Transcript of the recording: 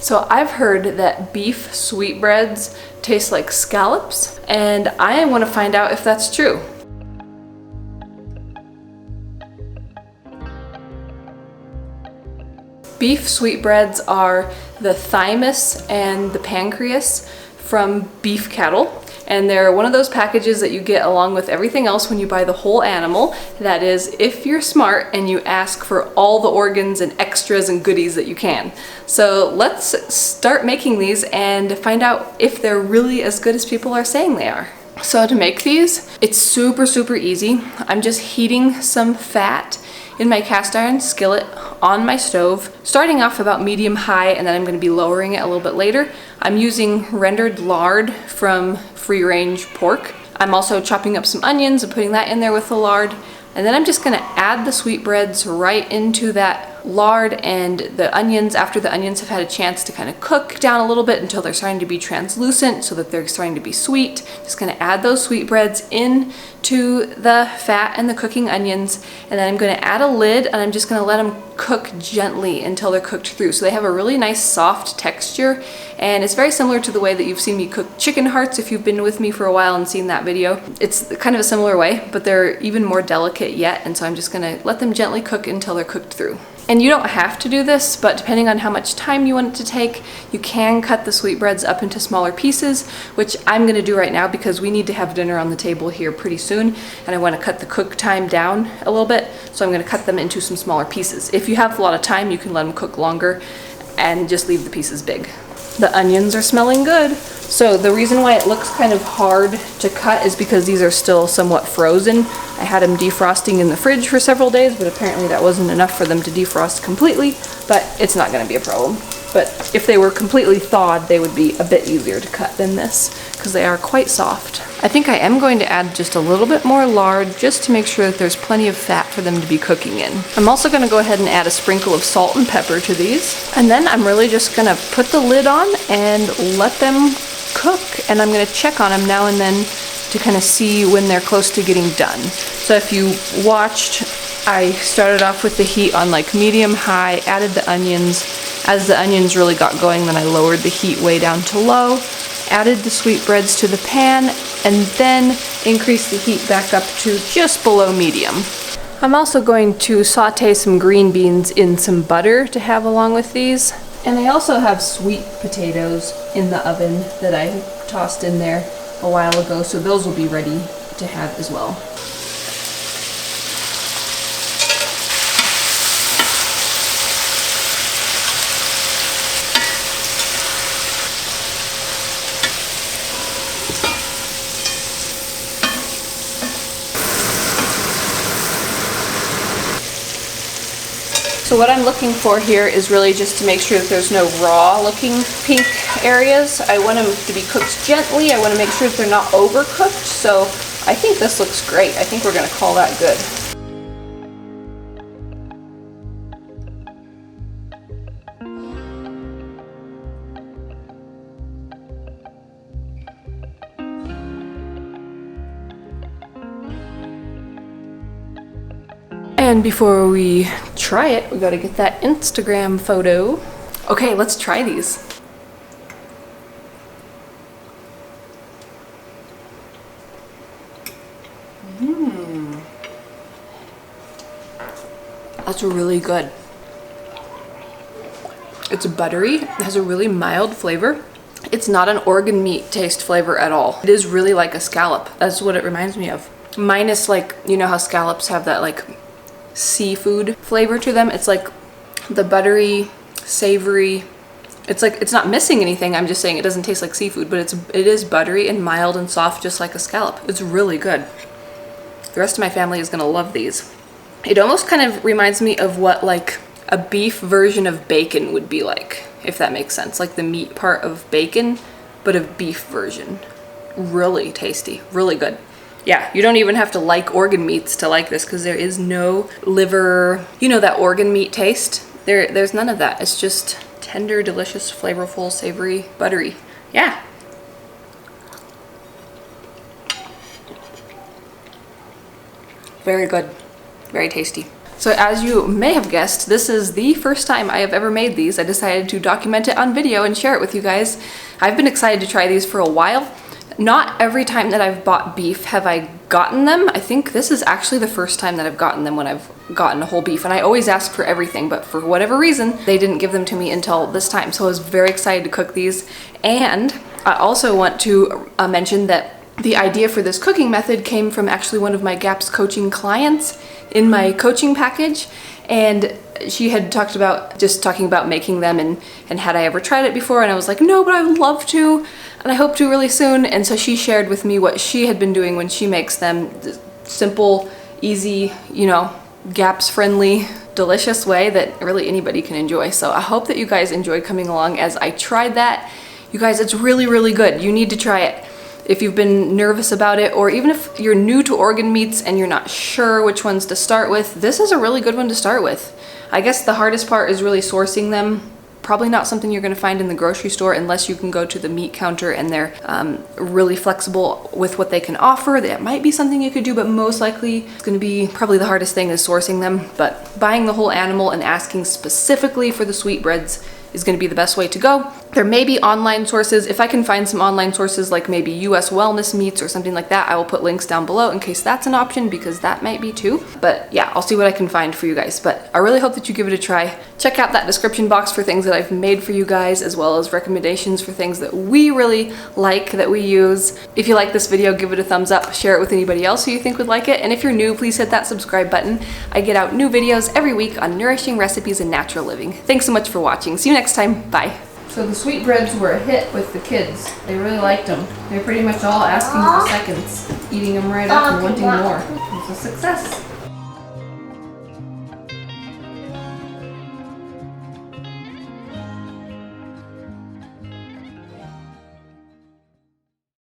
So I've heard that beef sweetbreads taste like scallops, and I want to find out if that's true. Beef sweetbreads are the thymus and the pancreas from beef cattle. And they're one of those packages that you get along with everything else when you buy the whole animal. That is, if you're smart and you ask for all the organs and extras and goodies that you can. So let's start making these and find out if they're really as good as people are saying they are. So to make these, it's super easy. I'm just heating some fat in my cast iron skillet on my stove, starting off about medium high, and then I'm going to be lowering it a little bit later. I'm using rendered lard from free range pork. I'm also chopping up some onions and putting that in there with the lard. And then I'm just going to add the sweetbreads right into that lard and the onions after the onions have had a chance to kind of cook down a little bit until they're starting to be translucent so that they're starting to be sweet. Just going to add those sweetbreads in to the fat and the cooking onions, and then I'm going to add a lid and I'm just going to let them cook gently until they're cooked through. So they have a really nice soft texture, and it's very similar to the way that you've seen me cook chicken hearts if you've been with me for a while and seen that video. It's kind of a similar way, but they're even more delicate yet, and so I'm just going to let them gently cook until they're cooked through. And you don't have to do this, but depending on how much time you want it to take, you can cut the sweetbreads up into smaller pieces, which I'm gonna do right now because we need to have dinner on the table here pretty soon, and I wanna cut the cook time down a little bit, so I'm gonna cut them into some smaller pieces. If you have a lot of time, you can let them cook longer and just leave the pieces big. The onions are smelling good. So the reason why it looks kind of hard to cut is because these are still somewhat frozen. I had them defrosting in the fridge for several days, but apparently that wasn't enough for them to defrost completely, but it's not gonna be a problem. But if they were completely thawed, they would be a bit easier to cut than this, because they are quite soft. I think I am going to add just a little bit more lard just to make sure that there's plenty of fat for them to be cooking in. I'm also gonna go ahead and add a sprinkle of salt and pepper to these. And then I'm really just gonna put the lid on and let them cook, and I'm going to check on them now and then to kind of see when they're close to getting done. So if you watched, I started off with the heat on like medium high, added the onions. As the onions really got going, then I lowered the heat way down to low, added the sweetbreads to the pan, and then increased the heat back up to just below medium. I'm also going to saute some green beans in some butter to have along with these. And I also have sweet potatoes in the oven that I tossed in there a while ago, so those will be ready to have as well. So what I'm looking for here is really just to make sure that there's no raw looking pink areas. I want them to be cooked gently. I want to make sure that they're not overcooked. So I think this looks great. I think we're going to call that good. And before we try it, we gotta get that Instagram photo. Okay, let's try these. That's really good. It's buttery, it has a really mild flavor. It's not an organ meat taste flavor at all. It is really like a scallop. That's what it reminds me of. Minus, like, you know how scallops have that like seafood flavor to them? It's like the buttery, savory, it's like, it's not missing anything. I'm just saying it doesn't taste like seafood, but it is buttery and mild and soft, just like a scallop. It's really good. The rest of my family is gonna love these. It almost kind of reminds me of what like a beef version of bacon would be like, if that makes sense. Like the meat part of bacon, but a beef version. Really tasty, really good. Yeah, you don't even have to like organ meats to like this, because there is no liver, you know, that organ meat taste. There's none of that. It's just tender, delicious, flavorful, savory, buttery. Yeah. Very good. Very tasty. So as you may have guessed, this is the first time I have ever made these. I decided to document it on video and share it with you guys. I've been excited to try these for a while. Not every time that I've bought beef have I gotten them. I think this is actually the first time that I've gotten them when I've gotten a whole beef, and I always ask for everything, but for whatever reason, they didn't give them to me until this time. So I was very excited to cook these. And I also want to mention that the idea for this cooking method came from actually one of my GAPS coaching clients in my coaching package. And she had talked about making them and had I ever tried it before, and I was like, no, but I would love to, and I hope to really soon. And so she shared with me what she had been doing when she makes them. Simple, easy, you know, GAPS friendly, delicious way that really anybody can enjoy. So I hope that you guys enjoyed coming along as I tried that. You guys, it's really, really good. You need to try it. If you've been nervous about it, or even if you're new to organ meats and you're not sure which ones to start with, this is a really good one to start with. I guess the hardest part is really sourcing them. Probably not something you're gonna find in the grocery store unless you can go to the meat counter and they're really flexible with what they can offer. That might be something you could do, but most likely it's gonna be probably the hardest thing is sourcing them. But buying the whole animal and asking specifically for the sweetbreads is going to be the best way to go. There may be online sources. If I can find some online sources like maybe US Wellness Meats or something like that, I will put links down below in case that's an option, because that might be too. But yeah, I'll see what I can find for you guys. But I really hope that you give it a try. Check out that description box for things that I've made for you guys, as well as recommendations for things that we really like, that we use. If you like this video, give it a thumbs up, share it with anybody else who you think would like it. And if you're new, please hit that subscribe button. I get out new videos every week on nourishing recipes and natural living. Thanks so much for watching. See you next time. Bye. So the sweetbreads were a hit with the kids. They really liked them. They're pretty much all asking for seconds, eating them right up and wanting more. It was a success.